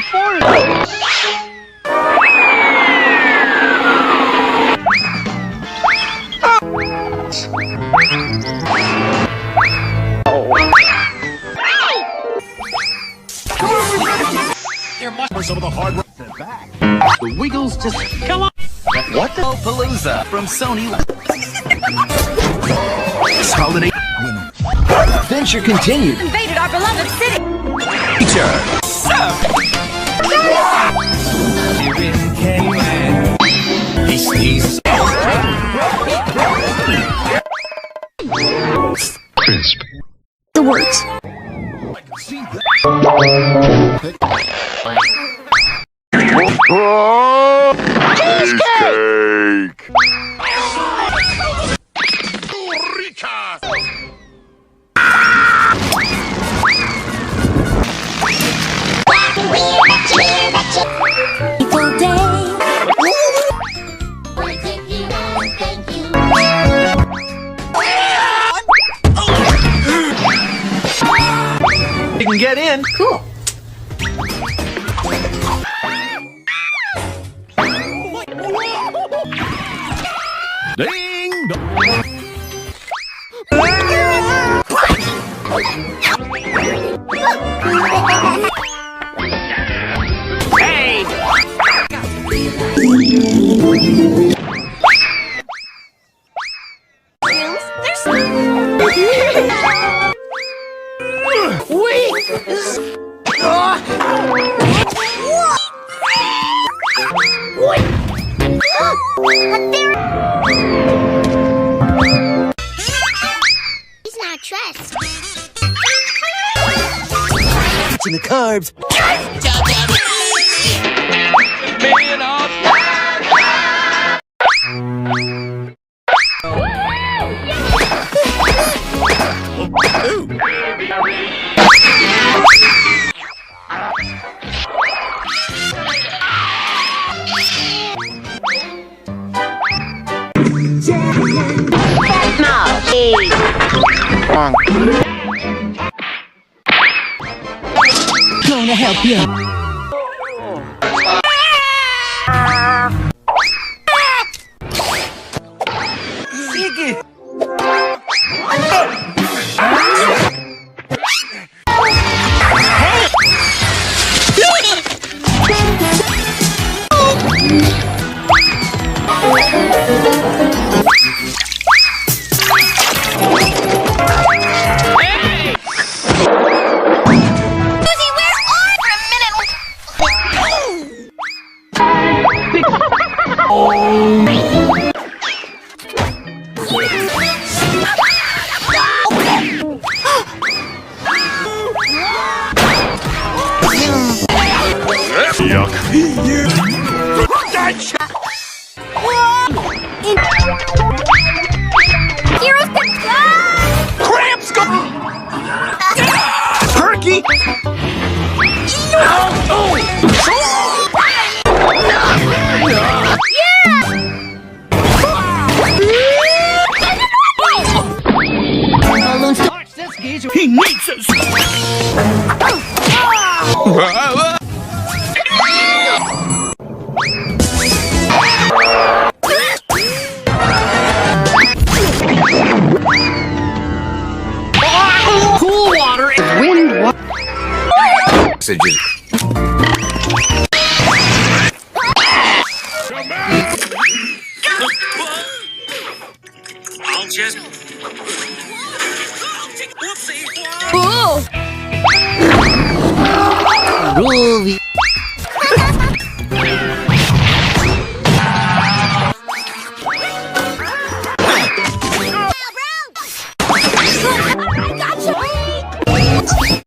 Some of the hard work. The Wiggles just come on. What the Palooza from Sony. This holiday. Adventure continued. Invaded our beloved city. Teacher. He sneezes. Crisp. The words. I can see that. Cheesecake! You can get in. Cool. Ding dong. Hey! He's not dressed. In the carbs. Man up. Gonna help you. Yuck. Heroes can fly! Cramps go. Turkey. He needs us. Cool water and wind water. Messages. I'll just. Ooh! Groovy.